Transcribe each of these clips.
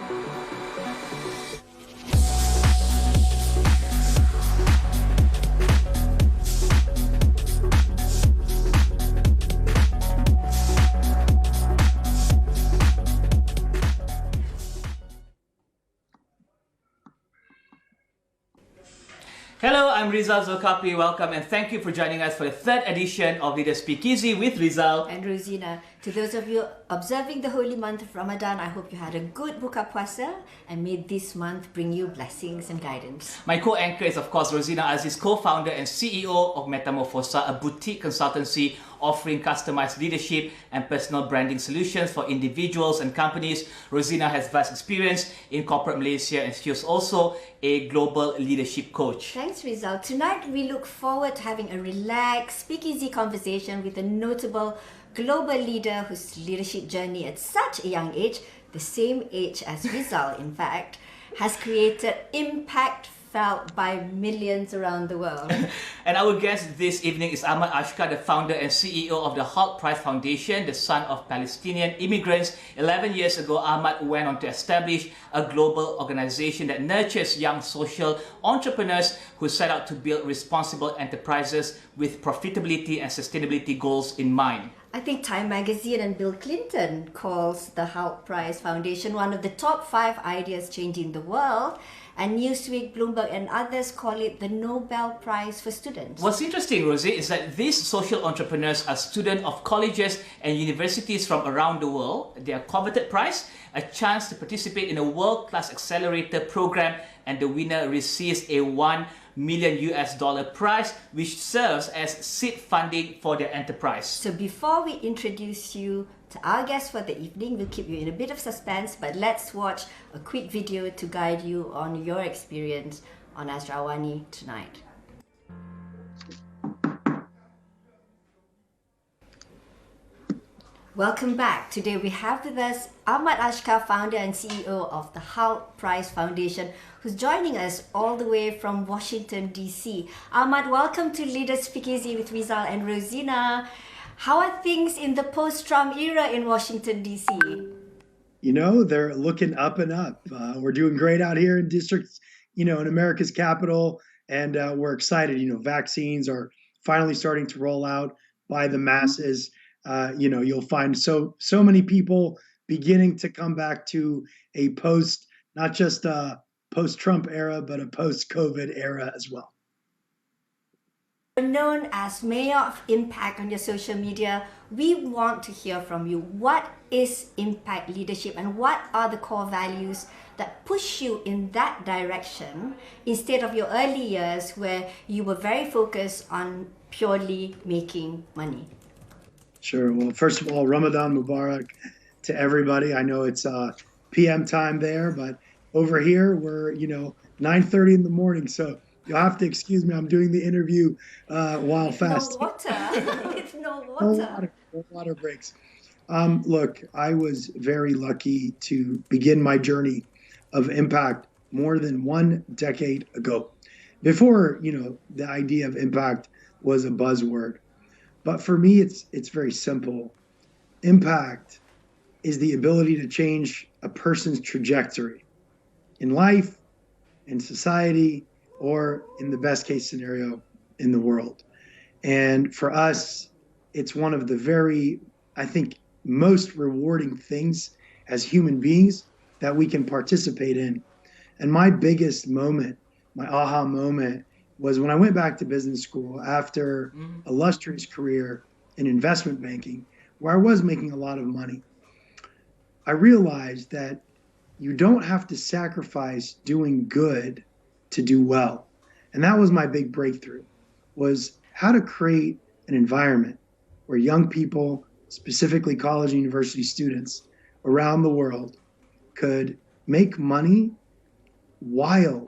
Hello, I'm Rizal Rozina. Welcome and thank you for joining us for the third edition of the Speakeasy with Rizal and Rozina. To those of you observing the holy month of Ramadan, I hope you had a good buka puasa and may this month bring you blessings and guidance. My co-anchor is of course Rozina Aziz, co-founder and CEO of Metamorphosa, a boutique consultancy offering customized leadership and personal branding solutions for individuals and companies. Rozina has vast experience in corporate Malaysia and she is also a global leadership coach. Thanks, Rizal. Tonight we look forward to having a relaxed, speakeasy conversation with a notable global leader whose leadership journey at such a young age, the same age as Rizal in fact, has created impact felt by millions around the world. And our guest this evening is Ahmad Ashkar, the founder and CEO of the Halt Price Foundation, the son of Palestinian immigrants. 11 years ago, Ahmad went on to establish a global organization that nurtures young social entrepreneurs who set out to build responsible enterprises with profitability and sustainability goals in mind. I think Time Magazine and Bill Clinton calls the Halt Price Foundation one of the top 5 ideas changing the world, and Newsweek, Bloomberg and others call it the Nobel Prize for Students. What's interesting, Rosie, is that these social entrepreneurs are students of colleges and universities from around the world. Their coveted prize, a chance to participate in a world-class accelerator program, and the winner receives a $1 million prize, which serves as seed funding for their enterprise. So before we introduce you to our guest for the evening, we'll keep you in a bit of suspense, but let's watch a quick video to guide you on your experience on Astro AWANI tonight. Welcome back. Today we have with us Ahmad Ashkar, founder and CEO of the Halt Price Foundation, who's joining us all the way from Washington, D.C. Ahmad, welcome to Leaders Speakeasy with Rizal and Rozina. How are things in the post-Trump era in Washington, D.C.? You know, they're looking up and up. We're doing great out here in districts, in America's capital, and we're excited. Vaccines are finally starting to roll out by the masses. You'll find so many people beginning to come back to a not just a post-Trump era, but a post-COVID era as well. You're known as Mayor of Impact on your social media. We want to hear from you. What is impact leadership and what are the core values that push you in that direction instead of your early years where you were very focused on purely making money? Sure. Well, first of all, Ramadan Mubarak to everybody. I know it's PM time there, but over here we're 9:30 in the morning, so you'll have to excuse me. I'm doing the interview while fasting. No water. It's no water. No water breaks. Look, I was very lucky to begin my journey of impact more than 1 decade ago. Before the idea of impact was a buzzword. But for me, it's very simple. Impact is the ability to change a person's trajectory in life, in society, or in the best case scenario, in the world. And for us, it's one of the very, I think, most rewarding things as human beings that we can participate in. And my biggest moment, my aha moment, was when I went back to business school after an illustrious career in investment banking, where I was making a lot of money. I realized that you don't have to sacrifice doing good to do well. And that was my big breakthrough, was how to create an environment where young people, specifically college and university students around the world, could make money while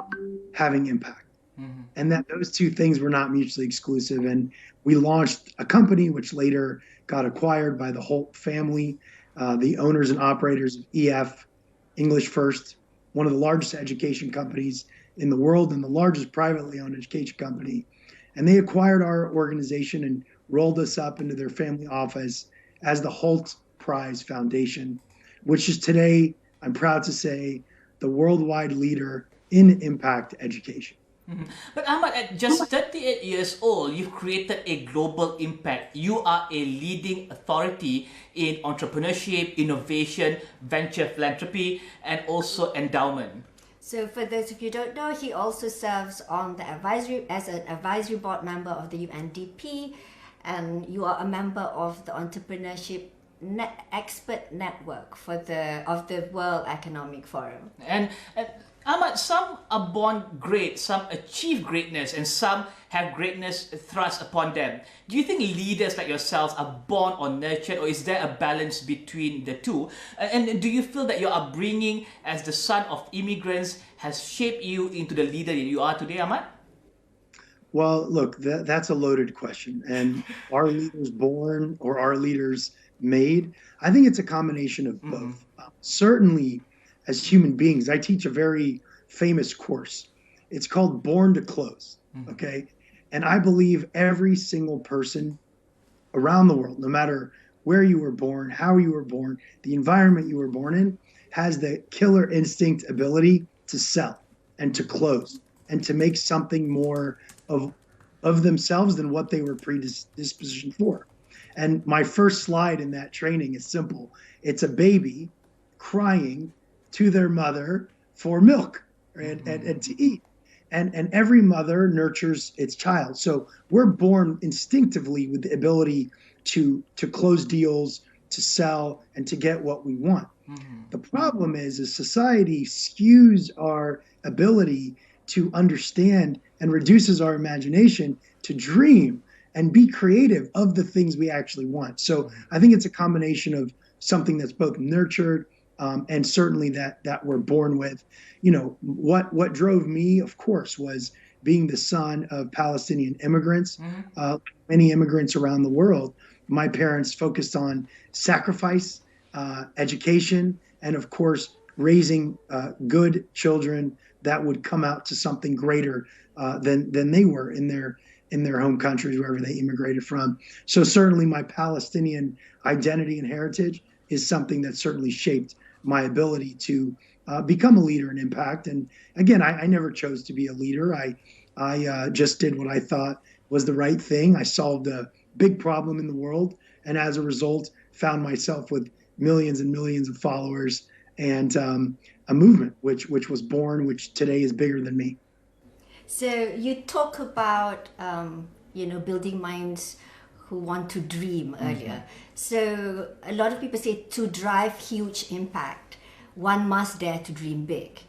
having impact. And that those two things were not mutually exclusive. And we launched a company which later got acquired by the Holt family, the owners and operators of EF, English First, one of the largest education companies in the world and the largest privately owned education company. And they acquired our organization and rolled us up into their family office as the Halt Prize Foundation, which is today, I'm proud to say, the worldwide leader in impact education. But Ahmad, at just 38 years old, you've created a global impact. You are a leading authority in entrepreneurship, innovation, venture philanthropy, and also endowment. So for those of you who don't know, he also serves on the as an advisory board member of the UNDP, and you are a member of the Entrepreneurship Expert Network of the World Economic Forum. And Ahmad, some are born great, some achieve greatness, and some have greatness thrust upon them. Do you think leaders like yourselves are born or nurtured, or is there a balance between the two? And do you feel that your upbringing as the son of immigrants has shaped you into the leader that you are today, Ahmad? Well, look, that's a loaded question. And are leaders born or are leaders made? I think it's a combination of both. Certainly, as human beings, I teach a very famous course. It's called Born to Close, okay? And I believe every single person around the world, no matter where you were born, how you were born, the environment you were born in, has the killer instinct ability to sell and to close and to make something more of themselves than what they were predispositioned for. And my first slide in that training is simple. It's a baby crying to their mother for milk and to eat. And every mother nurtures its child. So we're born instinctively with the ability to close deals, to sell, and to get what we want. The problem is society skews our ability to understand and reduces our imagination to dream and be creative of the things we actually want. So I think it's a combination of something that's both nurtured and certainly that we're born with. You know, what drove me, of course, was being the son of Palestinian immigrants. Many immigrants around the world, my parents focused on sacrifice, education, and of course, raising good children that would come out to something greater than they were in their home countries, wherever they immigrated from. So certainly my Palestinian identity and heritage is something that certainly shaped my ability to become a leader in impact. And again, I never chose to be a leader. I just did what I thought was the right thing. I solved a big problem in the world, and as a result, found myself with millions and millions of followers and a movement which was born, which today is bigger than me. So you talk about building minds who want to dream earlier. So a lot of people say to drive huge impact, one must dare to dream big.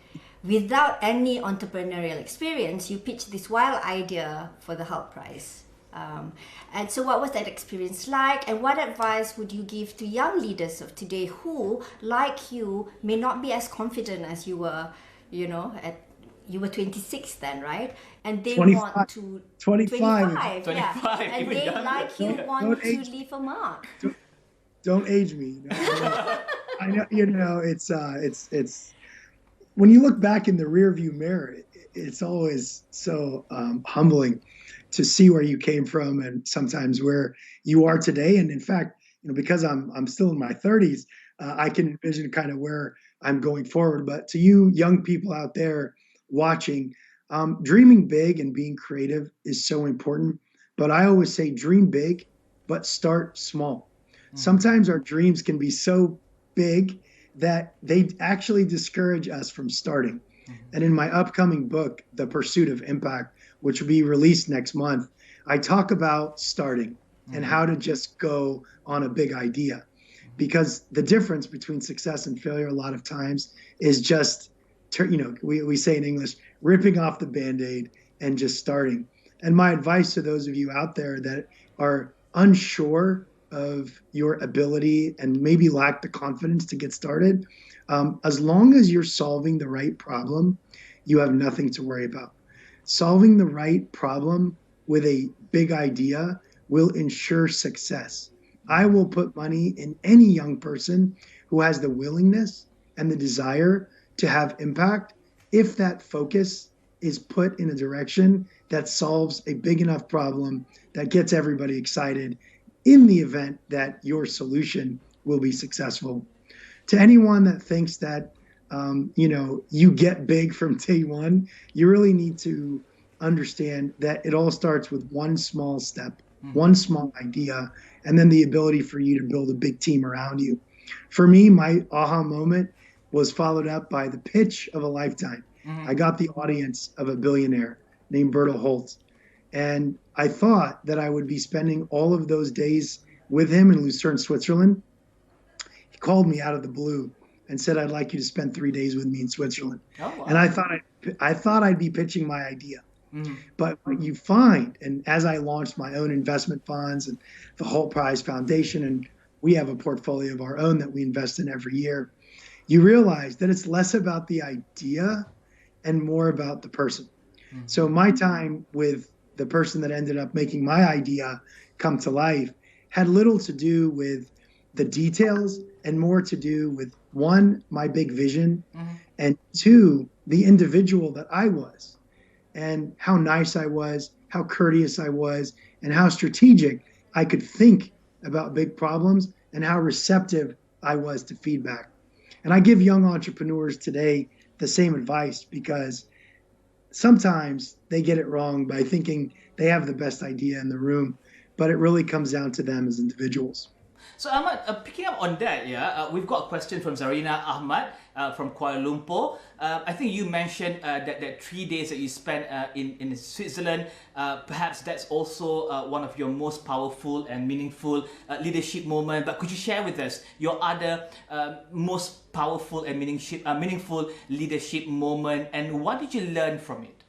Without any entrepreneurial experience, you pitched this wild idea for the Hulk Prize. And so what was that experience like, and what advice would you give to young leaders of today who, like you, may not be as confident as you were, you were 26 then, right? And they 25, want to 25, yeah. And they, like you, want to leave a mark. Don't age me. I know, it's when you look back in the rearview mirror, it's always so humbling to see where you came from and sometimes where you are today. And in fact, because I'm still in my 30s, I can envision kind of where I'm going forward. But to you young people out there watching, dreaming big and being creative is so important. But I always say dream big, but start small. Sometimes our dreams can be so big that they actually discourage us from starting. And in my upcoming book, The Pursuit of Impact, which will be released next month, I talk about starting and how to just go on a big idea. Because the difference between success and failure a lot of times is just, we say in English, ripping off the Band-Aid and just starting. And my advice to those of you out there that are unsure of your ability and maybe lack the confidence to get started, as long as you're solving the right problem, you have nothing to worry about. Solving the right problem with a big idea will ensure success. I will put money in any young person who has the willingness and the desire to have impact if that focus is put in a direction that solves a big enough problem that gets everybody excited in the event that your solution will be successful. To anyone that thinks that you get big from day one. You really need to understand that it all starts with one small step, one small idea, and then the ability for you to build a big team around you. For me, my aha moment was followed up by the pitch of a lifetime. I got the audience of a billionaire named Berto Holt. And I thought that I would be spending all of those days with him in Lucerne, Switzerland. He called me out of the blue and said, "I'd like you to spend 3 days with me in Switzerland." Oh, wow. And I thought I'd be pitching my idea. But what you find, and as I launched my own investment funds and the Holt Prize Foundation, and we have a portfolio of our own that we invest in every year, you realize that it's less about the idea and more about the person. So my time with the person that ended up making my idea come to life had little to do with the details and more to do with, one, my big vision, and two, the individual that I was, and how nice I was, how courteous I was, and how strategic I could think about big problems, and how receptive I was to feedback. And I give young entrepreneurs today the same advice, because sometimes they get it wrong by thinking they have the best idea in the room, but it really comes down to them as individuals. So Ahmad, picking up on that, we've got a question from Zarina Ahmad from Kuala Lumpur. I think you mentioned that 3 days that you spent in Switzerland, perhaps that's also one of your most powerful and meaningful leadership moment. But could you share with us your other most powerful and meaningful leadership moment, and what did you learn from it?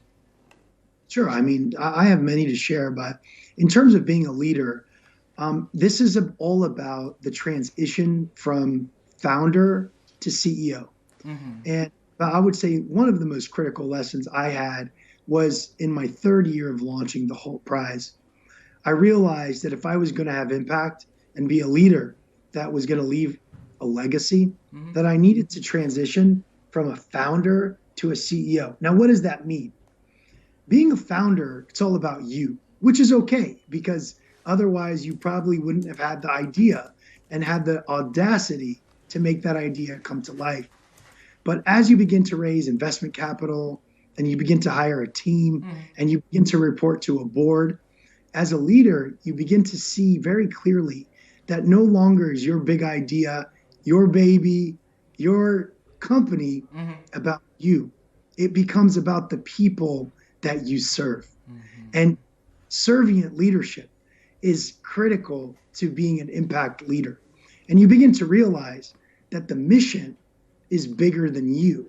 Sure. I mean, I have many to share, but in terms of being a leader, this is all about the transition from founder to CEO. And I would say one of the most critical lessons I had was in my third year of launching the Holt Prize. I realized that if I was going to have impact and be a leader that was going to leave a legacy, that I needed to transition from a founder to a CEO. Now, what does that mean? Being a founder, it's all about you, which is okay, because otherwise you probably wouldn't have had the idea and had the audacity to make that idea come to life. But as you begin to raise investment capital and you begin to hire a team and you begin to report to a board, as a leader, you begin to see very clearly that no longer is your big idea, your baby, your company about you. It becomes about the people that you serve. And servient leadership is critical to being an impact leader. And you begin to realize that the mission is bigger than you.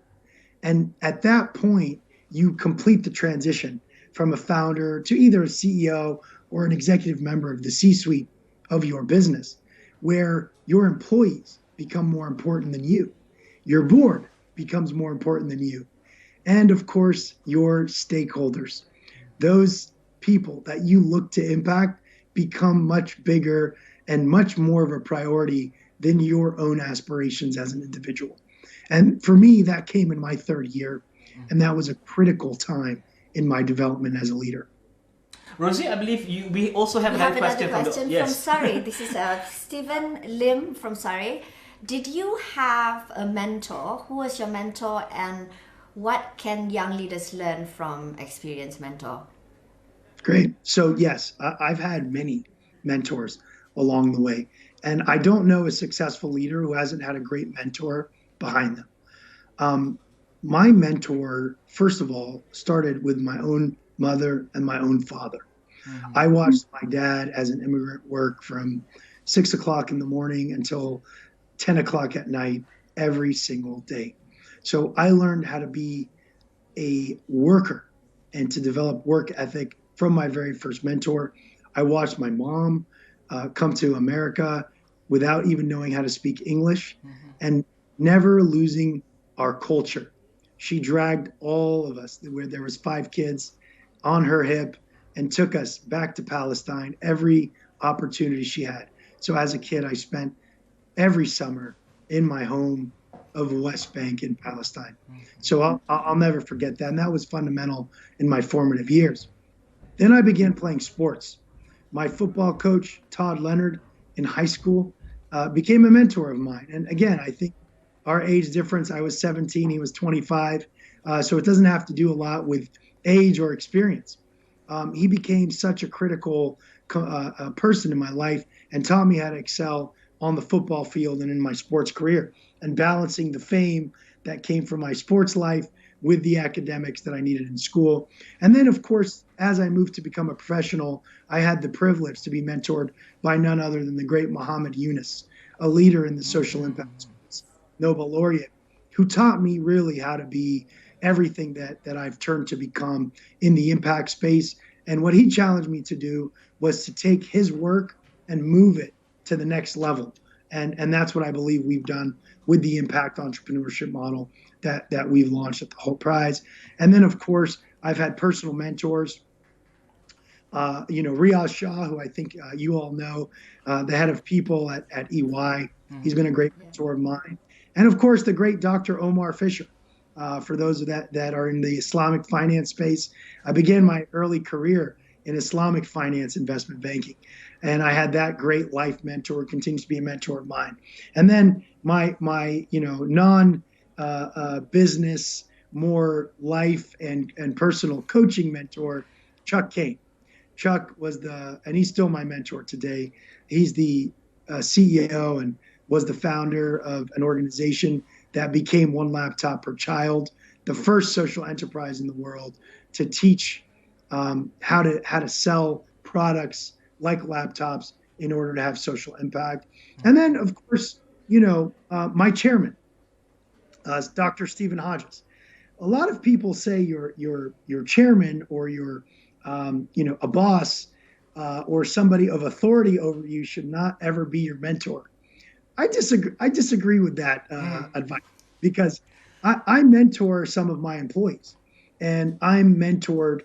And at that point, you complete the transition from a founder to either a CEO or an executive member of the C-suite of your business, where your employees become more important than you. Your board becomes more important than you. And of course, your stakeholders, those people that you look to impact, become much bigger and much more of a priority than your own aspirations as an individual. And for me, that came in my third year, and that was a critical time in my development as a leader. Rosie, I believe we also have another question from yes. Surrey. This is Stephen Lim from Surrey. Did you have a mentor? Who was your mentor, and what can young leaders learn from experienced mentor? Great. So yes, I've had many mentors along the way, and I don't know a successful leader who hasn't had a great mentor behind them. My mentor, first of all, started with my own mother and my own father. I watched my dad as an immigrant work from 6 o'clock in the morning until 10 o'clock at night every single day. So I learned how to be a worker and to develop work ethic from my very first mentor. I watched my mom come to America without even knowing how to speak English and never losing our culture. She dragged all of us, where there was 5 kids, on her hip and took us back to Palestine every opportunity she had. So as a kid, I spent every summer in my home of the West Bank in Palestine. So I'll never forget that. And that was fundamental in my formative years. Then I began playing sports. My football coach, Todd Leonard, in high school, became a mentor of mine. And again, I think our age difference. I was 17, he was 25. So it doesn't have to do a lot with age or experience. He became such a critical person in my life and taught me how to excel on the football field and in my sports career, and balancing the fame that came from my sports life with the academics that I needed in school. And then, of course, as I moved to become a professional, I had the privilege to be mentored by none other than the great Muhammad Yunus, a leader in the social impact space, Nobel laureate, who taught me really how to be everything that I've turned to become in the impact space. And what he challenged me to do was to take his work and move it to the next level. And that's what I believe we've done with the impact entrepreneurship model that we've launched at the Holt Prize. And then, of course, I've had personal mentors. Riaz Shah, who I think you all know, the head of people at EY. He's been a great mentor of mine. And of course, the great Dr. Omar Fisher. For those that are in the Islamic finance space, I began my early career in Islamic finance investment banking. And I had that great life mentor, continues to be a mentor of mine. And then my non-business, more life and personal coaching mentor, Chuck Kane. Chuck and he's still my mentor today. He's the CEO and was the founder of an organization that became one laptop per child, the first social enterprise in the world to teach how to sell products like laptops in order to have social impact. And then, of course, my chairman, Dr. Stephen Hodges. A lot of people say your chairman or your a boss or somebody of authority over you should not ever be your mentor. I disagree with that advice, because I mentor some of my employees, and I'm mentored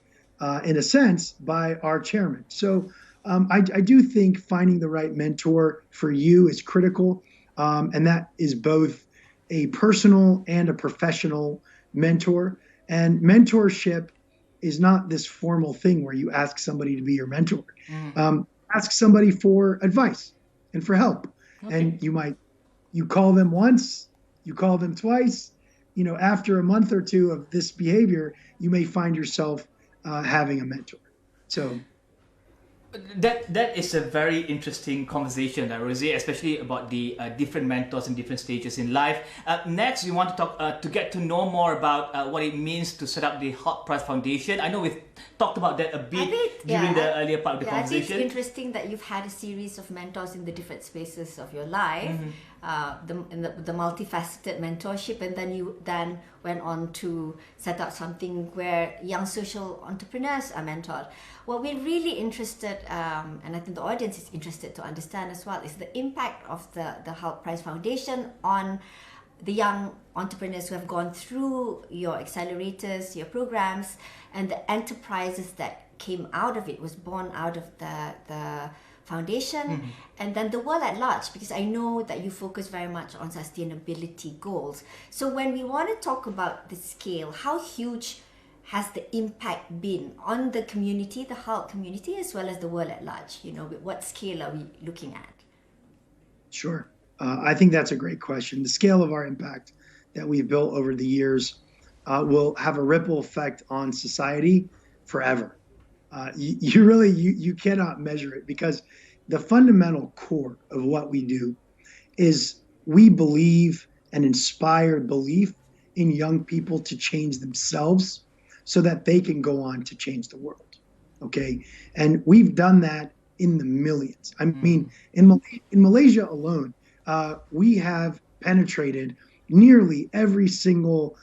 in a sense by our chairman. So I do think finding the right mentor for you is critical, and that is both a personal and a professional mentor. And mentorship is not this formal thing where you ask somebody to be your mentor. Ask somebody for advice and for help. Okay. And you call them once, you call them twice, after a month or two of this behavior, you may find yourself having a mentor. So that is a very interesting conversation, Rosie, especially about the different mentors in different stages in life. Next, we want to talk to get to know more about what it means to set up the Holt Prize Foundation. I know we've talked about that a bit during the earlier part of the conversation. I think it's interesting that you've had a series of mentors in the different spaces of your life, the multifaceted mentorship, and then you went on to set up something where young social entrepreneurs are mentored. What we're really interested, and I think the audience is interested to understand as well, is the impact of the Holt Prize Foundation on the young entrepreneurs who have gone through your accelerators, your programs, and the enterprises that came out of it, was born out of the foundation, and then the world at large, because I know that you focus very much on sustainability goals. So when we want to talk about the scale, how huge has the impact been on the community, the Holt community, as well as the world at large? What scale are we looking at? Sure. I think that's a great question. The scale of our impact that we've built over the years will have a ripple effect on society forever. You cannot measure it, because the fundamental core of what we do is we believe an inspired belief in young people to change themselves so that they can go on to change the world. Okay. And we've done that in the millions. I mean, in Malaysia alone, we have penetrated nearly every single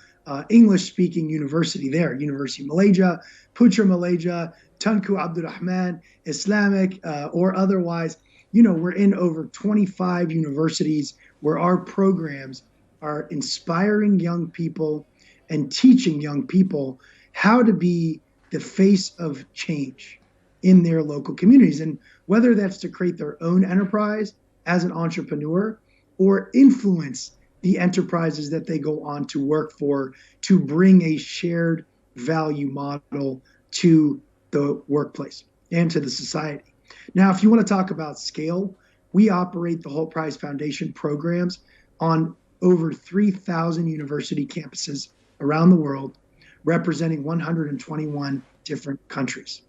English-speaking university there. University of Malaysia, Putra Malaysia, Tunku Abdul Rahman, Islamic or otherwise. We're in over 25 universities where our programs are inspiring young people and teaching young people how to be the face of change in their local communities. And whether that's to create their own enterprise as an entrepreneur or influence the enterprises that they go on to work for, to bring a shared value model to the workplace and to the society. Now, if you want to talk about scale, we operate the Holt Prize Foundation programs on over 3,000 university campuses around the world, representing 121 different countries.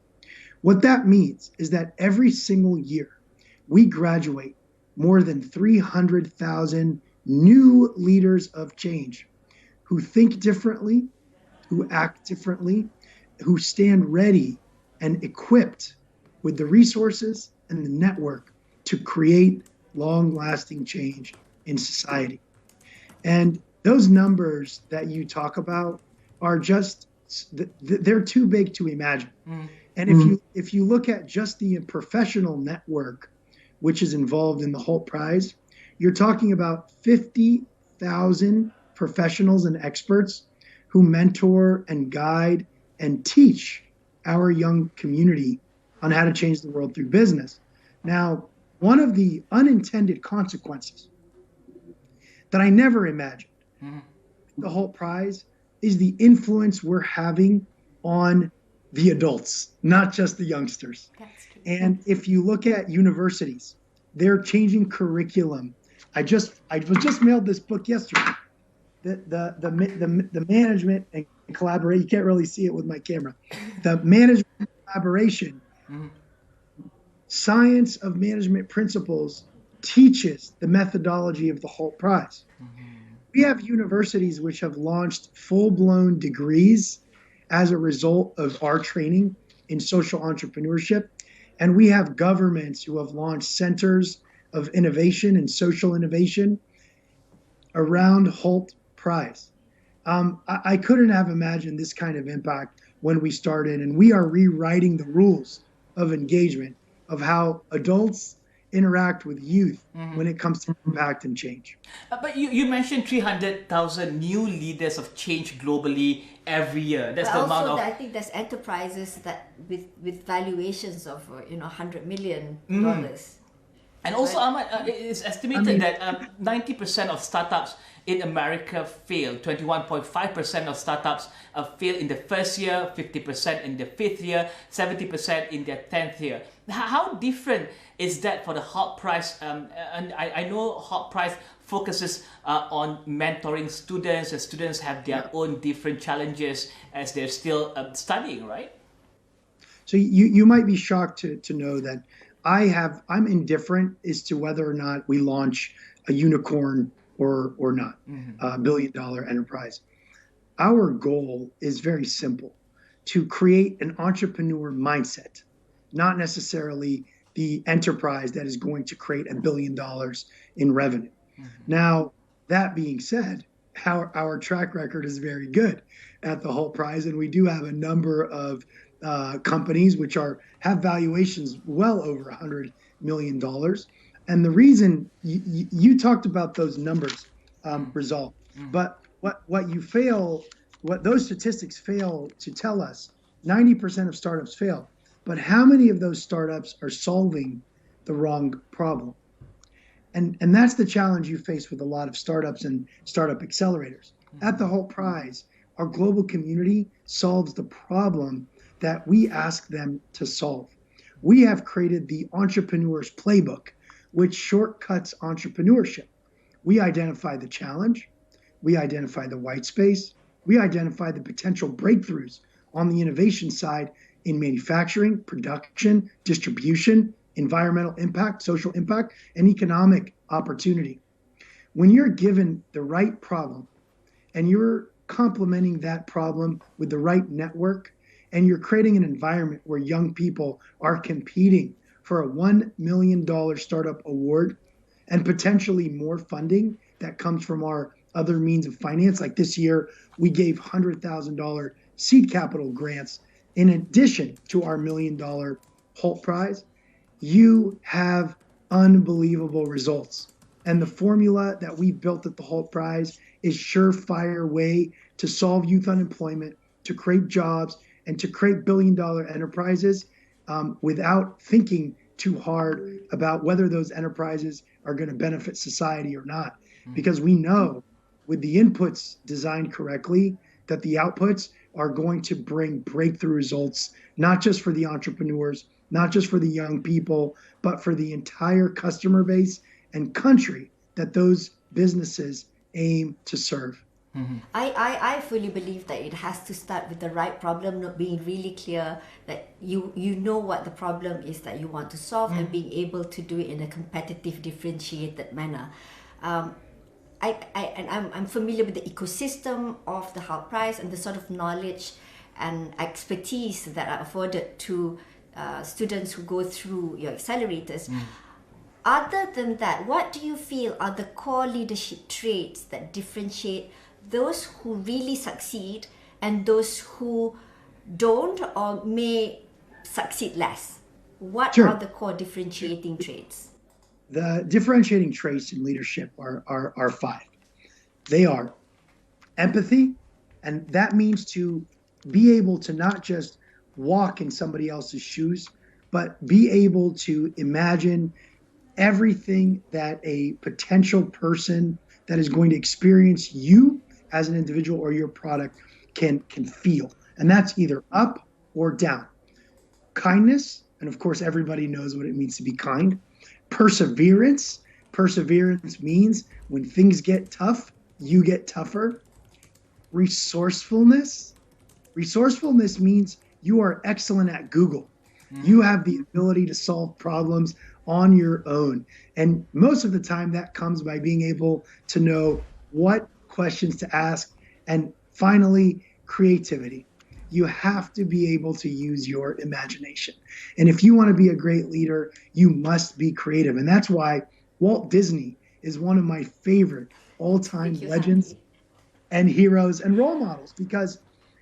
What that means is that every single year, we graduate more than 300,000 new leaders of change who think differently, who act differently, who stand ready and equipped with the resources and the network to create long-lasting change in society. And those numbers that you talk about are just, they're too big to imagine. And if you look at just the professional network, which is involved in the Holt Prize, you're talking about 50,000 professionals and experts who mentor and guide and teach our young community on how to change the world through business. Now, one of the unintended consequences that I never imagined, the Holt Prize, is the influence we're having on the adults, not just the youngsters. And if you look at universities, they're changing curriculum. I was just mailed this book yesterday. The management and collaboration. You can't really see it with my camera. The management collaboration, science of management principles teaches the methodology of the Holt Prize. We have universities which have launched full-blown degrees as a result of our training in social entrepreneurship. And we have governments who have launched centers of innovation and social innovation around Holt Prize. I couldn't have imagined this kind of impact when we started, and we are rewriting the rules of engagement of how adults interact with youth when it comes to impact and change. But you mentioned 300,000 new leaders of change globally every year. That's the amount of... I think there's enterprises that with valuations of $100 million. And also, Ahmad, it's estimated that 90% of startups in America fail. 21.5% of startups fail in the first year, 50% in the fifth year, 70% in their 10th year. How different is that for the Holt Prize? And I know Holt Prize focuses on mentoring students, and students have their own different challenges as they're still studying, right? So you might be shocked to know that I'm indifferent as to whether or not we launch a unicorn or not, a billion-dollar enterprise. Our goal is very simple: to create an entrepreneur mindset, not necessarily the enterprise that is going to create $1 billion in revenue. Now, that being said, our track record is very good at the Holt Prize, and we do have a number of companies which have valuations well over $100 million. And the reason you talked about those numbers, Rizal, but what those statistics fail to tell us, 90% of startups fail. But how many of those startups are solving the wrong problem? And that's the challenge you face with a lot of startups and startup accelerators. At the Holt Prize, our global community solves the problem that we ask them to solve. We have created the Entrepreneur's Playbook, which shortcuts entrepreneurship. We identify the challenge, we identify the white space, we identify the potential breakthroughs on the innovation side in manufacturing, production, distribution, environmental impact, social impact, and economic opportunity. When you're given the right problem and you're complementing that problem with the right network, and you're creating an environment where young people are competing for a $1 million startup award and potentially more funding that comes from our other means of finance. Like this year, we gave $100,000 seed capital grants in addition to our $1 million Holt Prize. You have unbelievable results. And the formula that we built at the Holt Prize is surefire way to solve youth unemployment, to create jobs, and to create billion-dollar enterprises without thinking too hard about whether those enterprises are going to benefit society or not. Because we know with the inputs designed correctly that the outputs are going to bring breakthrough results, not just for the entrepreneurs, not just for the young people, but for the entire customer base and country that those businesses aim to serve. I fully believe that it has to start with the right problem, not being really clear that you know what the problem is that you want to solve, and being able to do it in a competitive, differentiated manner. I'm familiar with the ecosystem of the Halt Prize and the sort of knowledge and expertise that are afforded to students who go through your accelerators. Other than that, what do you feel are the core leadership traits that differentiate those who really succeed and those who don't or may succeed less? What are the core differentiating traits? The differentiating traits in leadership are five. They are empathy, and that means to be able to not just walk in somebody else's shoes, but be able to imagine everything that a potential person that is going to experience you as an individual or your product can feel. And that's either up or down. Kindness, and of course everybody knows what it means to be kind. Perseverance. Perseverance means when things get tough, you get tougher. Resourcefulness. Resourcefulness means you are excellent at Google. You have the ability to solve problems on your own. And most of the time that comes by being able to know what questions to ask. And finally, creativity. You have to be able to use your imagination. And if you want to be a great leader, you must be creative. And that's why Walt Disney is one of my favorite all-time legends and heroes and role models, because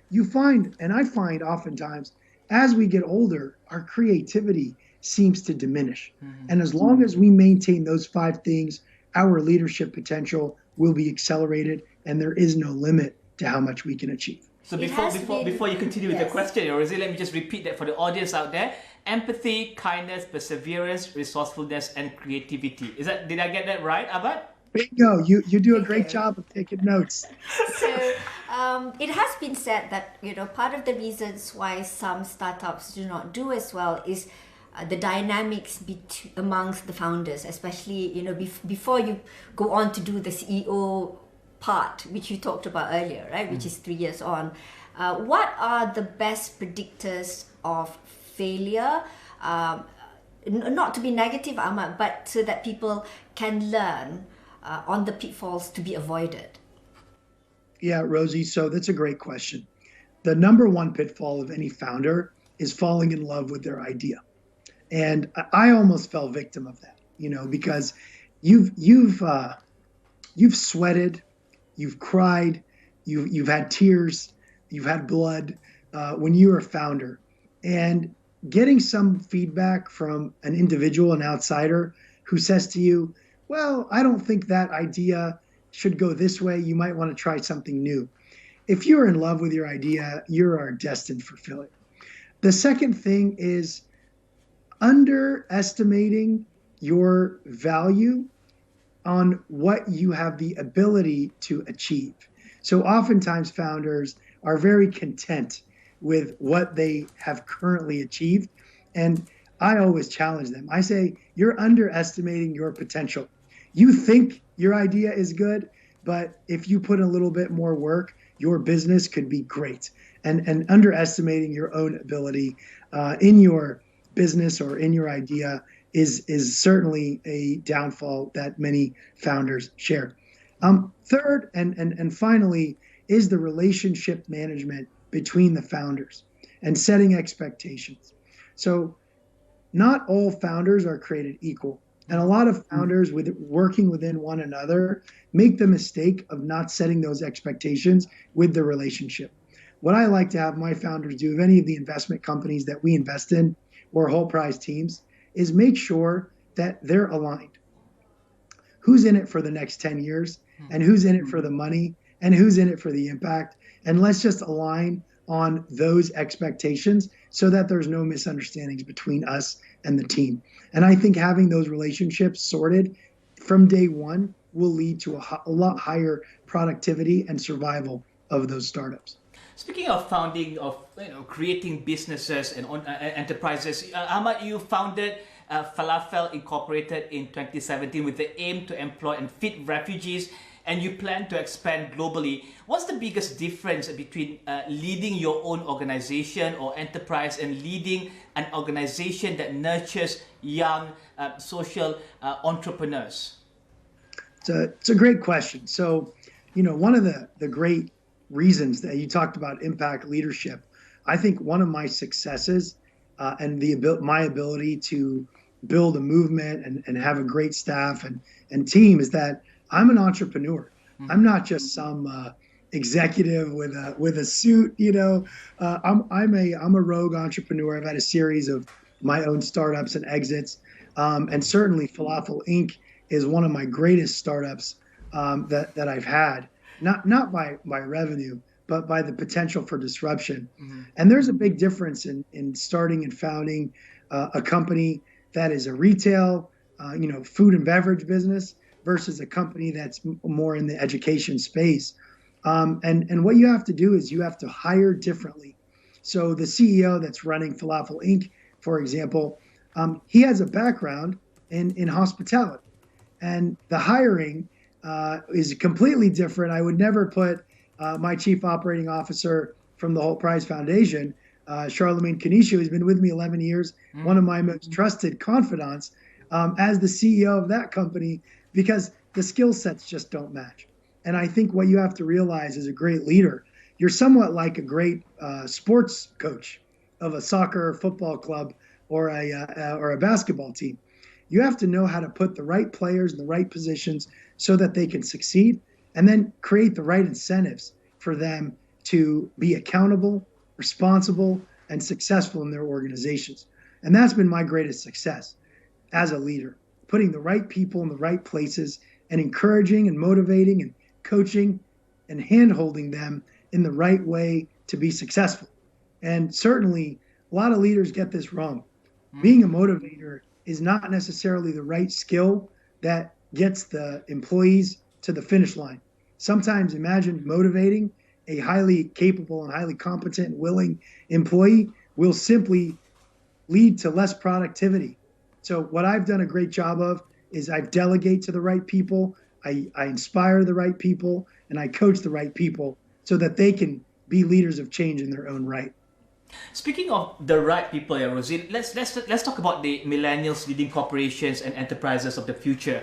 you find, and I find oftentimes, as we get older, our creativity seems to diminish. And as long as we maintain those five things, our leadership potential will be accelerated, and there is no limit to how much we can achieve. So before you continue with the question, Rosie, let me just repeat that for the audience out there. Empathy, kindness, perseverance, resourcefulness, and creativity. Did I get that right, Ahmad? Bingo, you do a great job of taking notes. So it has been said that, part of the reasons why some startups do not do as well is the dynamics amongst the founders, especially, before you go on to do the CEO part, which you talked about earlier, right? Which is 3 years on. What are the best predictors of failure? Not to be negative, Ahmad, but so that people can learn on the pitfalls to be avoided. Yeah, Rosie, so that's a great question. The number one pitfall of any founder is falling in love with their idea. And I almost fell victim of that, because you've sweated, you've cried, you've had tears, you've had blood when you're a founder. And getting some feedback from an individual, an outsider, who says to you, well, I don't think that idea should go this way. You might want to try something new. If you're in love with your idea, you are destined for failure. The second thing is underestimating your value on what you have the ability to achieve. So oftentimes founders are very content with what they have currently achieved. And I always challenge them. I say, you're underestimating your potential. You think your idea is good, but if you put a little bit more work, your business could be great. And underestimating your own ability in your business or in your idea is certainly a downfall that many founders share. Third, and finally, is the relationship management between the founders and setting expectations. So not all founders are created equal. And a lot of founders working within one another make the mistake of not setting those expectations with the relationship. What I like to have my founders do, of any of the investment companies that we invest in or whole prize teams, is make sure that they're aligned. Who's in it for the next 10 years, and who's in it for the money, and who's in it for the impact? And let's just align on those expectations so that there's no misunderstandings between us and the team. And I think having those relationships sorted from day one will lead to a lot higher productivity and survival of those startups. Speaking of founding, of creating businesses and enterprises, Ahmad, you founded Falafel Incorporated in 2017 with the aim to employ and feed refugees and you plan to expand globally. What's the biggest difference between leading your own organization or enterprise and leading an organization that nurtures young social entrepreneurs? It's a great question. So, one of the great reasons that you talked about impact leadership, I think one of my successes and my ability to build a movement and have a great staff and team is that I'm an entrepreneur. I'm not just some executive with a suit. I'm a rogue entrepreneur. I've had a series of my own startups and exits, and certainly Falafel Inc. is one of my greatest startups that I've had. Not by revenue, but by the potential for disruption. And there's a big difference in starting and founding a company that is a retail, food and beverage business versus a company that's more in the education space. And what you have to do is you have to hire differently. So the CEO that's running Falafel Inc., for example, he has a background in hospitality. And the hiring is completely different. I would never put my chief operating officer from the Holt Prize Foundation, Charlemagne Kanisha, who's been with me 11 years, one of my most trusted confidants, as the CEO of that company, because the skill sets just don't match. And I think what you have to realize as a great leader, you're somewhat like a great sports coach of a soccer or football club or a basketball team. You have to know how to put the right players in the right positions so that they can succeed, and then create the right incentives for them to be accountable, responsible, and successful in their organizations. And that's been my greatest success as a leader, putting the right people in the right places and encouraging and motivating and coaching and hand-holding them in the right way to be successful. And certainly, a lot of leaders get this wrong. Being a motivator is not necessarily the right skill that gets the employees to the finish line. Sometimes imagine motivating a highly capable and highly competent and willing employee will simply lead to less productivity. So what I've done a great job of is I delegate to the right people, I inspire the right people, and I coach the right people so that they can be leaders of change in their own right. Speaking of the right people, Rosie, let's talk about the millennials leading corporations and enterprises of the future.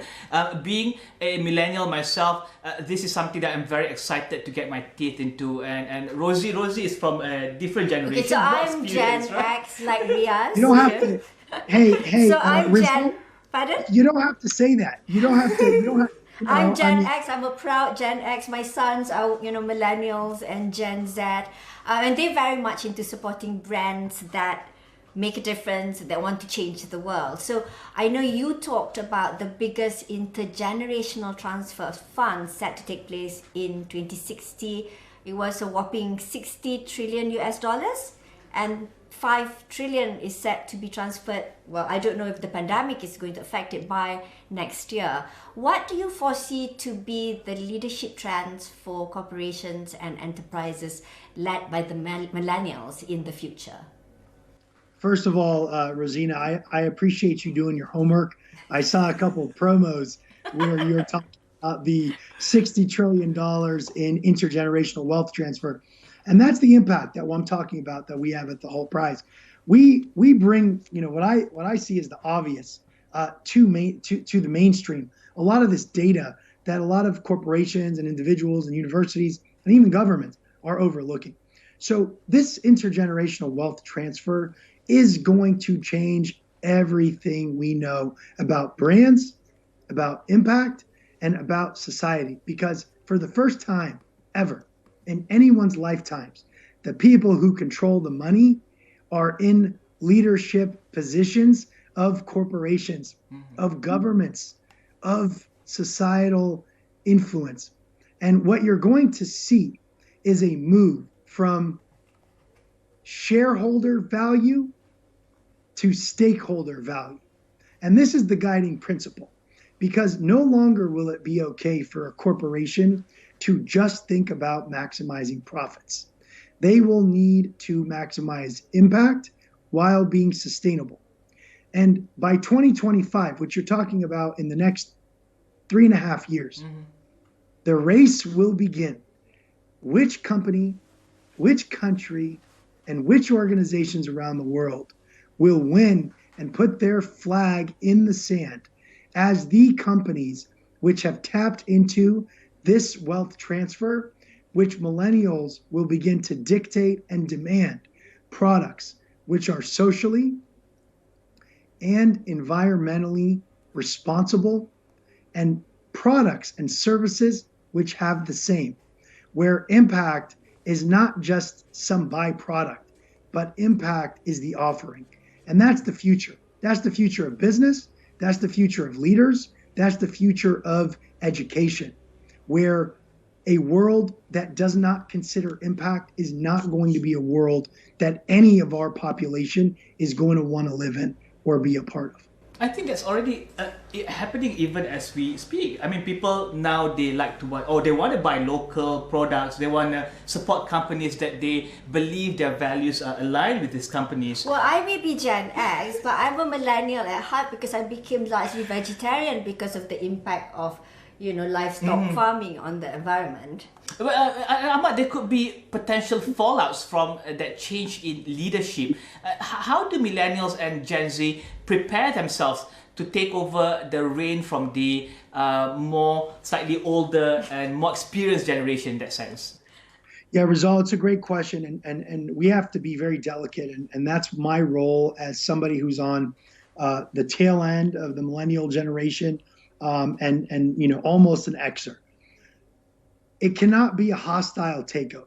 Being a millennial myself, this is something that I'm very excited to get my teeth into. And Rosie is from a different generation. Okay, so I'm Gen X, like Riaz. You don't have to. Hey. So I'm Gen. Pardon? You don't have to say that. You don't have to. I'm Gen X. I'm a proud Gen X. My sons are, millennials and Gen Z. And they're very much into supporting brands that make a difference, that want to change the world. So I know you talked about the biggest intergenerational transfer of funds set to take place in 2060. It was a whopping 60 trillion US dollars, and 5 trillion is set to be transferred. Well, I don't know if the pandemic is going to affect it by next year. What do you foresee to be the leadership trends for corporations and enterprises led by the millennials in the future? First of all, Rosina, I appreciate you doing your homework. I saw a couple of promos where you're talking about the $60 trillion in intergenerational wealth transfer. And that's the impact that I'm talking about that we have at the Holt Prize. We bring, what I see as the obvious to the mainstream. A lot of this data that a lot of corporations and individuals and universities and even governments are overlooking. So this intergenerational wealth transfer is going to change everything we know about brands, about impact, and about society. Because for the first time ever in anyone's lifetimes, the people who control the money are in leadership positions of corporations, of governments, of societal influence. And what you're going to see is a move from shareholder value to stakeholder value. And this is the guiding principle, because no longer will it be okay for a corporation to just think about maximizing profits. They will need to maximize impact while being sustainable. And by 2025, which you're talking about in the next 3.5 years, The race will begin. Which company, which country, and which organizations around the world will win and put their flag in the sand as the companies which have tapped into this wealth transfer, which millennials will begin to dictate and demand products which are socially and environmentally responsible, and products and services which have the same, where impact is not just some byproduct, but impact is the offering. And that's the future. That's the future of business. That's the future of leaders. That's the future of education, where a world that does not consider impact is not going to be a world that any of our population is going to want to live in or be a part of. I think that's already happening even as we speak. I mean, people now, they like to buy, or they want to buy local products. They want to support companies that they believe their values are aligned with these companies. Well, I may be Gen X, but I'm a millennial at heart because I became largely vegetarian because of the impact of, livestock farming on the environment. But Ahmad, there could be potential fallouts from that change in leadership. How do millennials and Gen Z prepare themselves to take over the reign from the more slightly older and more experienced generation in that sense? Yeah, Rizal, it's a great question, and we have to be very delicate, and that's my role as somebody who's on the tail end of the millennial generation, and almost an Xer. It cannot be a hostile takeover,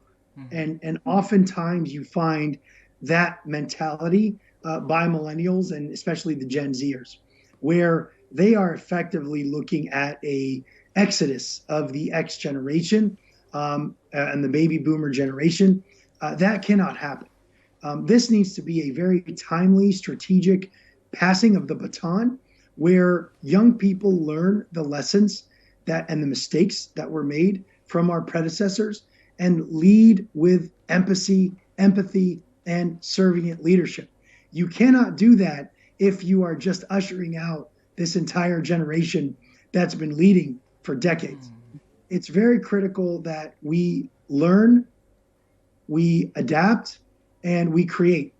and oftentimes you find that mentality by millennials and especially the Gen Zers, where they are effectively looking at a exodus of the X generation and the baby boomer generation. That cannot happen. This needs to be a very timely, strategic passing of the baton, where young people learn the lessons and the mistakes that were made from our predecessors and lead with empathy, and servant leadership. You cannot do that if you are just ushering out this entire generation that's been leading for decades. It's very critical that we learn, we adapt, and we create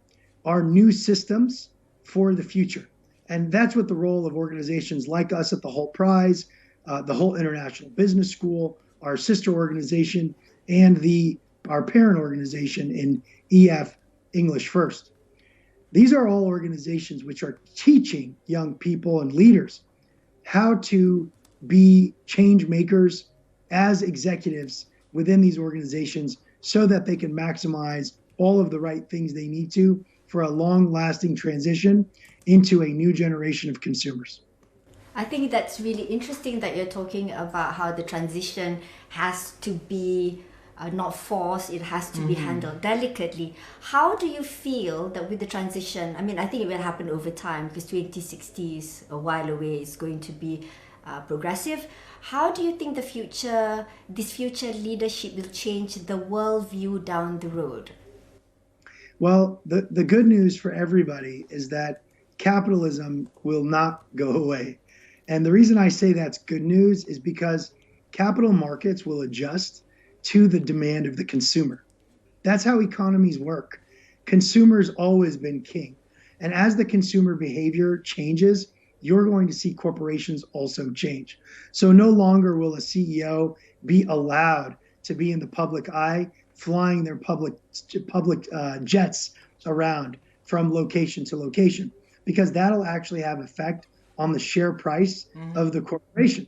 our new systems for the future. And that's what the role of organizations like us at the Holt Prize, the Holt International Business School, our sister organization, and our parent organization in EF, English First. These are all organizations which are teaching young people and leaders how to be change makers as executives within these organizations so that they can maximize all of the right things they need to for a long-lasting transition into a new generation of consumers. I think that's really interesting that you're talking about how the transition has to be not forced, it has to be handled delicately. How do you feel that with the transition, I think it will happen over time because 2060 is a while away, it's going to be progressive. How do you think this future leadership will change the worldview down the road? Well, the good news for everybody is that capitalism will not go away. And the reason I say that's good news is because capital markets will adjust to the demand of the consumer. That's how economies work. Consumers always been king. And as the consumer behavior changes, you're going to see corporations also change. So no longer will a CEO be allowed to be in the public eye, flying their public jets around from location to location, because that'll actually have effect on the share price of the corporation.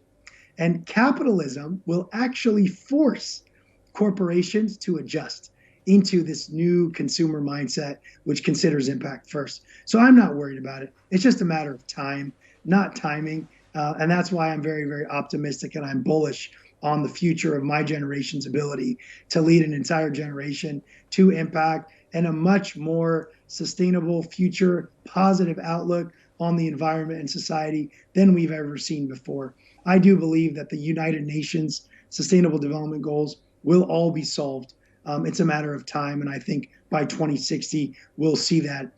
And capitalism will actually force corporations to adjust into this new consumer mindset, which considers impact first. So I'm not worried about it. It's just a matter of time, not timing. And that's why I'm very, very optimistic and I'm bullish on the future of my generation's ability to lead an entire generation to impact and a much more sustainable future, positive outlook on the environment and society than we've ever seen before. I do believe that the United Nations Sustainable Development Goals will all be solved. It's a matter of time, and I think by 2060, we'll see that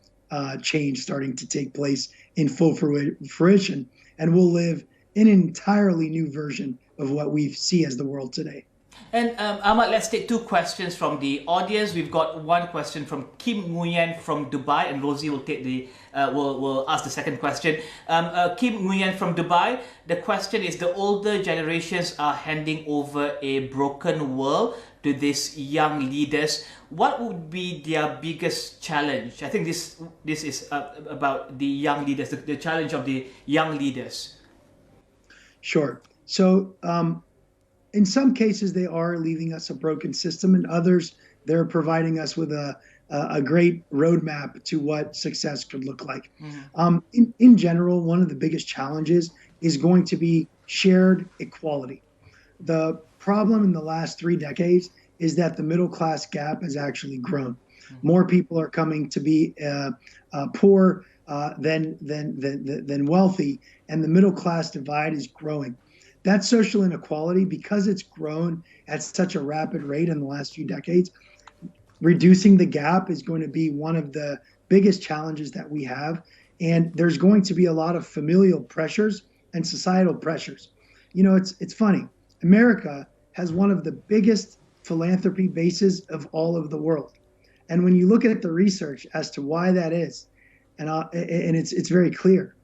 change starting to take place in full fruition, and we'll live in an entirely new version of what we see as the world today. And Ahmad, let's take two questions from the audience. We've got one question from Kim Nguyen from Dubai, and Rosie will take will ask the second question. Kim Nguyen from Dubai. The question is: the older generations are handing over a broken world to these young leaders. What would be their biggest challenge? I think this is about the young leaders, the challenge of the young leaders. Sure. So. In some cases, they are leaving us a broken system. In others, they're providing us with a great roadmap to what success could look like. Mm-hmm. In general, one of the biggest challenges is going to be shared equality. The problem in the last 3 decades is that the middle class gap has actually grown. Mm-hmm. More people are coming to be poor than wealthy, and the middle class divide is growing. That social inequality, because it's grown at such a rapid rate in the last few decades, reducing the gap is going to be one of the biggest challenges that we have. And there's going to be a lot of familial pressures and societal pressures. You know, it's funny. America has one of the biggest philanthropy bases of all of the world. And when you look at the research as to why that is, and it's very clear,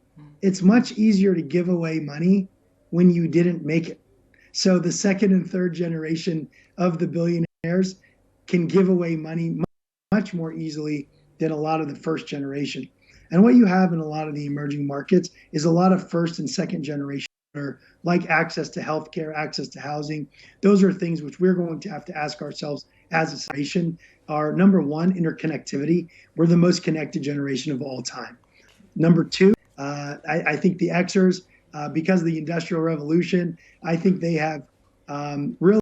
it's much easier to give away money when you didn't make it. So the second and third generation of the billionaires can give away money much more easily than a lot of the first generation. And what you have in a lot of the emerging markets is a lot of first and second generation, like access to healthcare, access to housing. Those are things which we're going to have to ask ourselves as a nation. Our number one, interconnectivity. We're the most connected generation of all time. Number two, I think the Xers, because of the Industrial Revolution, I think they have really,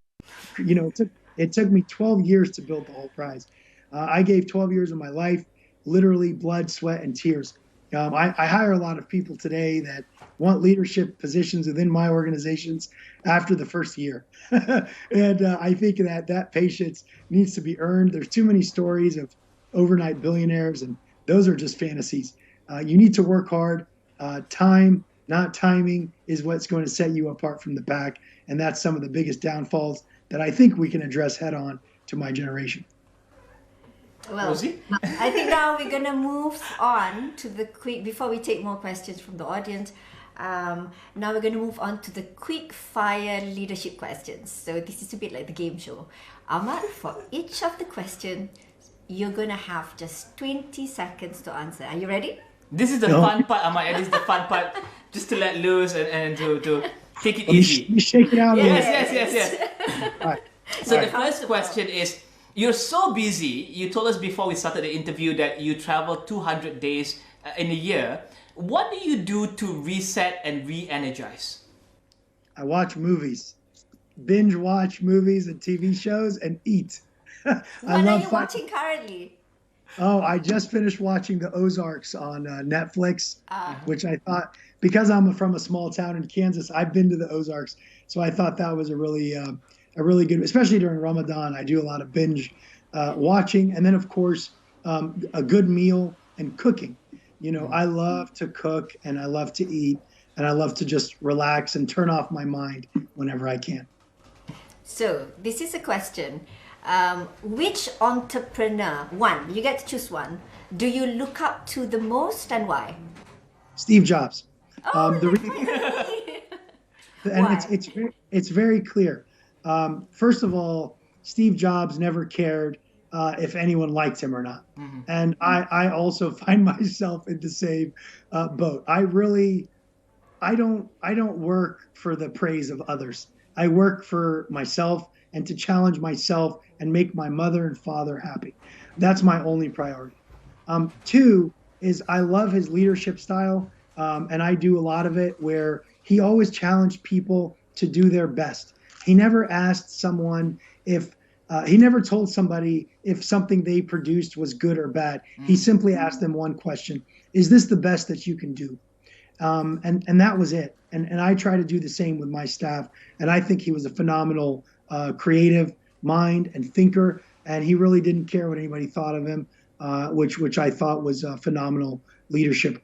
you know, it took me 12 years to build the whole prize. I gave 12 years of my life, literally blood, sweat, and tears. I hire a lot of people today that want leadership positions within my organizations after the first year. And I think that patience needs to be earned. There's too many stories of overnight billionaires, and those are just fantasies. You need to work hard. Time, not timing, is what's going to set you apart from the pack. And that's some of the biggest downfalls that I think we can address head on to my generation. Well, I think now we're going to move on to the quick, before we take more questions from the audience, now we're going to move on to the quick fire leadership questions. So this is a bit like the game show. Ahmad, for each of the questions, you're going to have just 20 seconds to answer. Are you ready? This is the fun part, Ahmad. This is the fun part, just to let loose and to take it easy. You shake it out. Yes. All right. So the first question is, you're so busy. You told us before we started the interview that you travel 200 days in a year. What do you do to reset and re-energize? I watch movies, binge watch movies and TV shows, and eat. What are you watching currently? Oh, I just finished watching the Ozarks on Netflix, which I thought, because I'm from a small town in Kansas, I've been to the Ozarks, so I thought that was a really good, especially during Ramadan. I do a lot of binge watching, and then of course a good meal and cooking. You know, I love to cook and I love to eat and I love to just relax and turn off my mind whenever I can. So this is a question. Which entrepreneur, you get to choose one, do you look up to the most and why? Steve Jobs. Oh, and it's very clear. First of all, Steve Jobs never cared if anyone liked him or not. Mm-hmm. And I also find myself in the same boat. I don't work for the praise of others. I work for myself and to challenge myself and make my mother and father happy. That's my only priority. Two is I love his leadership style. And I do a lot of it where he always challenged people to do their best. He never asked someone he never told somebody if something they produced was good or bad. He simply asked them one question: is this the best that you can do? And that was it. And I try to do the same with my staff. And I think he was a phenomenal creative mind and thinker. And he really didn't care what anybody thought of him, which I thought was a phenomenal leadership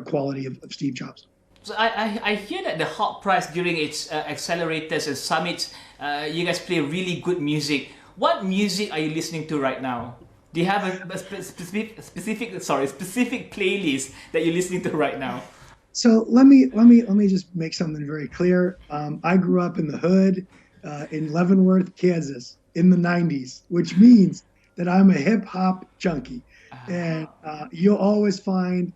quality of Steve Jobs. So I hear that the Hot Prize during its accelerators and summits, you guys play really good music. What music are you listening to right now? Do you have a specific playlist that you're listening to right now? So let me just make something very clear. I grew up in the hood in Leavenworth, Kansas, in the '90s, which means that I'm a hip hop junkie, and you'll always find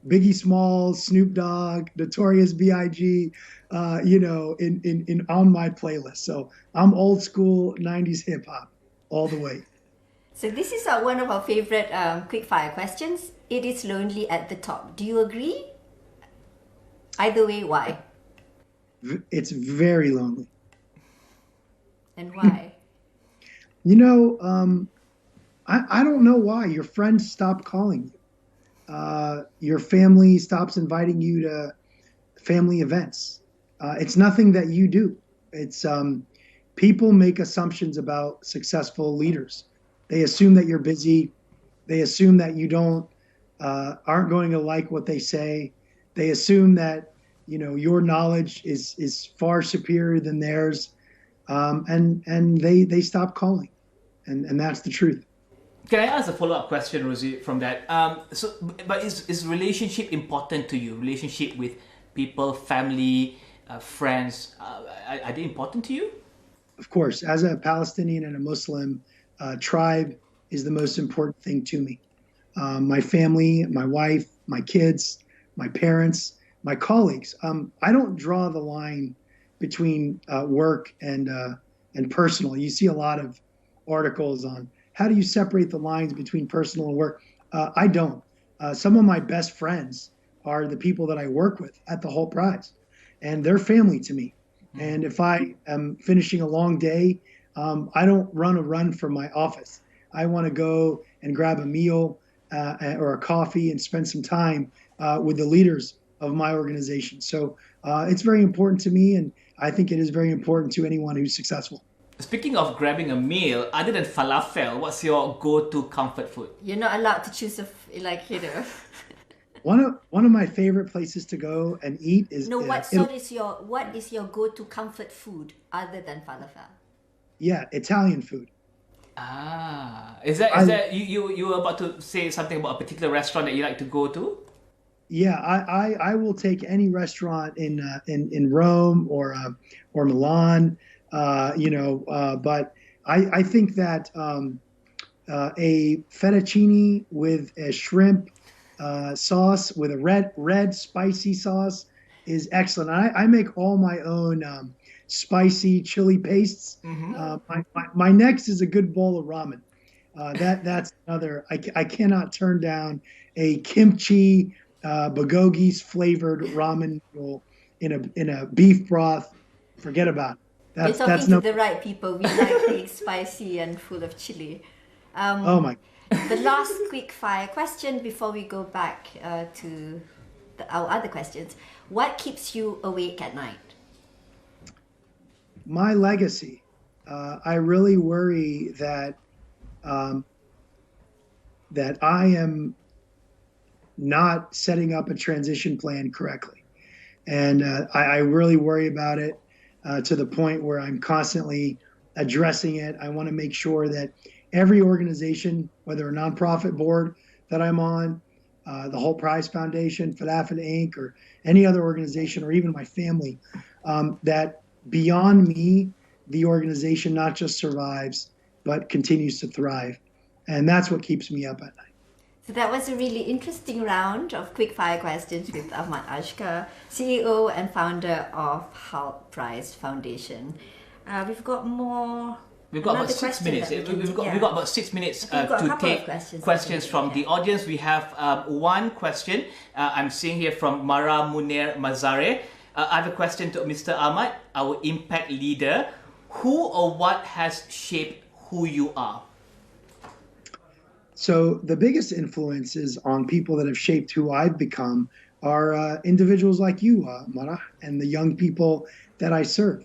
Biggie Smalls, Snoop Dogg, Notorious B.I.G. In on my playlist. So I'm old school '90s hip hop all the way. So this is one of our favorite quickfire questions. It is lonely at the top. Do you agree? Either way, why? It's very lonely. And why? I don't know why. Your friends stop calling you. Your family stops inviting you to family events. It's nothing that you do. It's people make assumptions about successful leaders. They assume that you're busy. They assume that you aren't going to like what they say. They assume that your knowledge is far superior than theirs, and they stop calling, and that's the truth. Can I ask a follow-up question, Rosie, from that? But is relationship important to you? Relationship with people, family, friends, are they important to you? Of course, as a Palestinian and a Muslim, tribe is the most important thing to me. My family, my wife, my kids, my parents, my colleagues. I don't draw the line between work and personal. You see a lot of articles on how do you separate the lines between personal and work. I don't. Some of my best friends are the people that I work with at the Holt Prize, and they're family to me. And if I am finishing a long day, I don't run from my office. I want to go and grab a meal or a coffee and spend some time with the leaders of my organization. So it's very important to me, and I think it is very important to anyone who's successful. Speaking of grabbing a meal, other than falafel, what's your go-to comfort food? You're not allowed to choose One of my favorite places to go and eat is what is your go-to comfort food other than falafel? Yeah, Italian food. Is that you were about to say something about a particular restaurant that you like to go to? Yeah, I will take any restaurant in Rome or Milan, but I think that a fettuccine with a shrimp sauce with a red spicy sauce is excellent. I make all my own spicy chili pastes. My next is a good bowl of ramen. That's another. I cannot turn down a kimchi bulgogi's flavored ramen noodle in a beef broth. Forget about it. You're talking to the right people. We like things spicy and full of chili. Oh my. The last quick fire question before we go back to our other questions. What keeps you awake at night? My legacy. I really worry that I am not setting up a transition plan correctly. And I really worry about it to the point where I'm constantly addressing it. I want to make sure that every organization, whether a nonprofit board that I'm on, the Holt Prize Foundation, Falafel Inc., or any other organization, or even my family, that beyond me, the organization not just survives, but continues to thrive. And that's what keeps me up at night. So that was a really interesting round of quickfire questions with Ahmad Ashkar, CEO and founder of Holt Prize Foundation. We've got more. We've got about 6 minutes. We've got about 6 minutes to take questions from the audience. We have one question. I'm seeing here from Mara Munir Mazare. I have a question to Mr. Ahmad, our impact leader. Who or what has shaped who you are? So the biggest influences on people that have shaped who I've become are individuals like you, Mara, and the young people that I serve.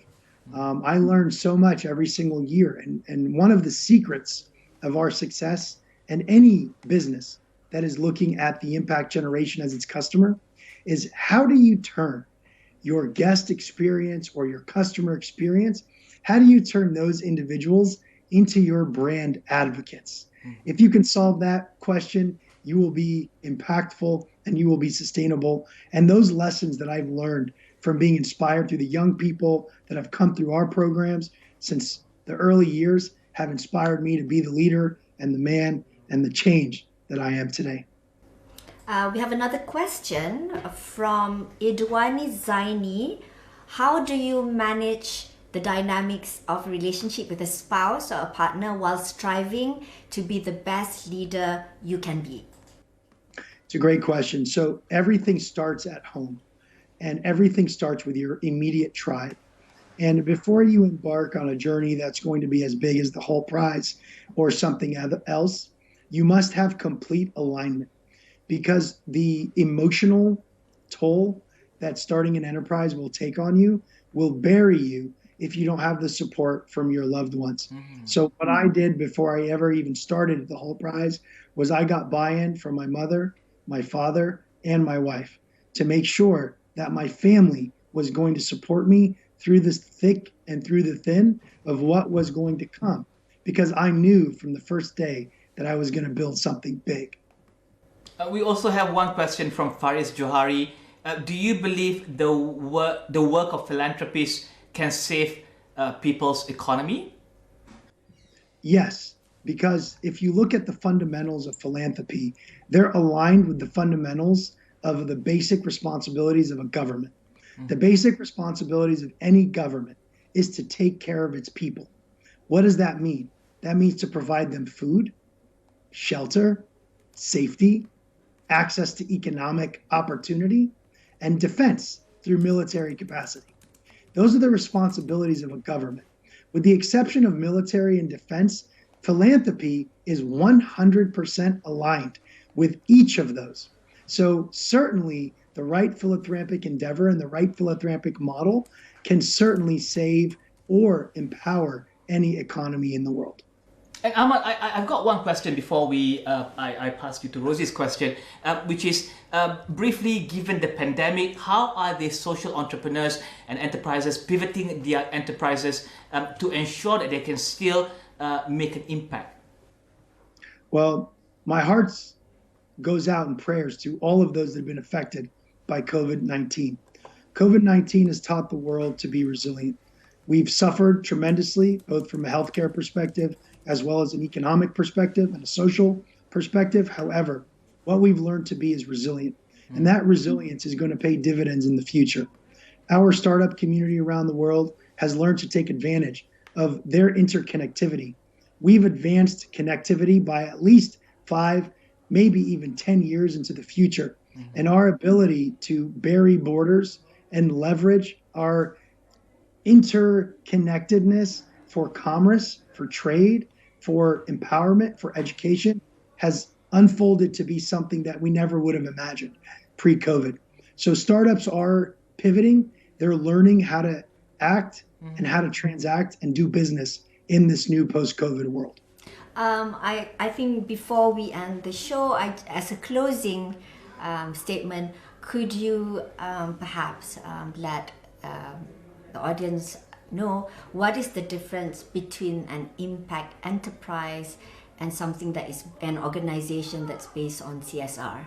I learn so much every single year. And one of the secrets of our success and any business that is looking at the impact generation as its customer is how do you turn your guest experience or your customer experience, how do you turn those individuals into your brand advocates? If you can solve that question, you will be impactful and you will be sustainable. And those lessons that I've learned from being inspired through the young people that have come through our programs since the early years have inspired me to be the leader and the man and the change that I am today. We have another question from Idwani Zaini. How do you manage the dynamics of a relationship with a spouse or a partner while striving to be the best leader you can be? It's a great question. So everything starts at home and everything starts with your immediate tribe. And before you embark on a journey that's going to be as big as the whole prize or something else, you must have complete alignment, because the emotional toll that starting an enterprise will take on you will bury you if you don't have the support from your loved ones. So what I did before I ever even started the whole prize was I got buy-in from my mother, my father, and my wife to make sure that my family was going to support me through this thick and through the thin of what was going to come, because I knew from the first day that I was going to build something big. We also have one question from Faris Johari. Do you believe the work of philanthropists can save people's economy? Yes, because if you look at the fundamentals of philanthropy, they're aligned with the fundamentals of the basic responsibilities of a government. The basic responsibilities of any government is to take care of its people. What does that mean? That means to provide them food, shelter, safety, access to economic opportunity, and defense through military capacity. Those are the responsibilities of a government. With the exception of military and defense, philanthropy is 100% aligned with each of those. So certainly the right philanthropic endeavor and the right philanthropic model can certainly save or empower any economy in the world. And Ahmad, I've got one question before I pass you to Rosie's question, which is briefly, given the pandemic, how are the social entrepreneurs and enterprises pivoting their enterprises to ensure that they can still make an impact? Well, my heart goes out in prayers to all of those that have been affected by COVID-19. COVID-19 has taught the world to be resilient. We've suffered tremendously, both from a healthcare perspective as well as an economic perspective and a social perspective. However, what we've learned to be is resilient, and that resilience is going to pay dividends in the future. Our startup community around the world has learned to take advantage of their interconnectivity. We've advanced connectivity by at least 5, maybe even 10 years into the future. And our ability to bury borders and leverage our interconnectedness for commerce, for trade, for empowerment, for education has unfolded to be something that we never would have imagined pre-COVID. So startups are pivoting. They're learning how to act and how to transact and do business in this new post-COVID world. I think before we end the show, as a closing statement, could you perhaps let the audience know what is the difference between an impact enterprise and something that is an organization that's based on CSR?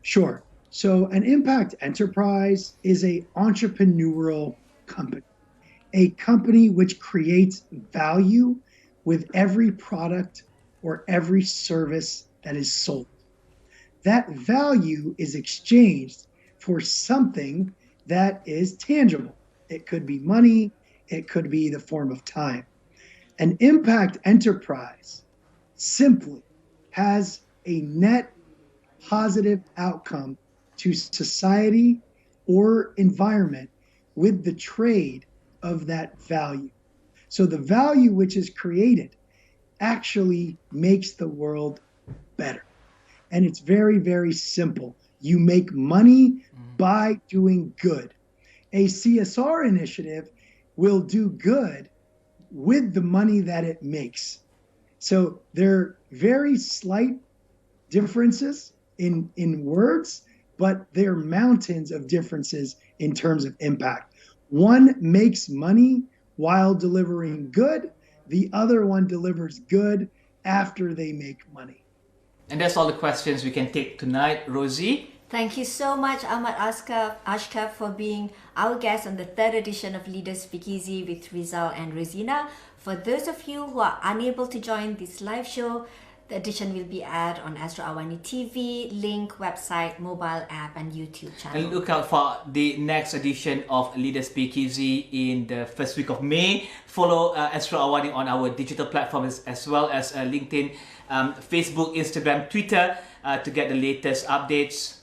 Sure. So an impact enterprise is an entrepreneurial company which creates value with every product or every service that is sold. That value is exchanged for something that is tangible. It could be money, it could be the form of time. An impact enterprise simply has a net positive outcome to society or environment with the trade of that value. So the value which is created actually makes the world better. And it's very, very simple. You make money by doing good. A CSR initiative will do good with the money that it makes. So there are very slight differences in words, but they're mountains of differences in terms of impact. One makes money while delivering good, the other one delivers good after they make money. And that's all the questions we can take tonight, Rosie. Thank you so much, Ahmad Ashkar, for being our guest on the third edition of Leaders Speakeasy with Rizal and Rozina. For those of you who are unable to join this live show, the edition will be aired on Astro AWANI TV, link, website, mobile app, and YouTube channel. And look out for the next edition of Leaders Speakeasy in the first week of May. Follow Astro AWANI on our digital platforms as well as LinkedIn, Facebook, Instagram, Twitter to get the latest updates.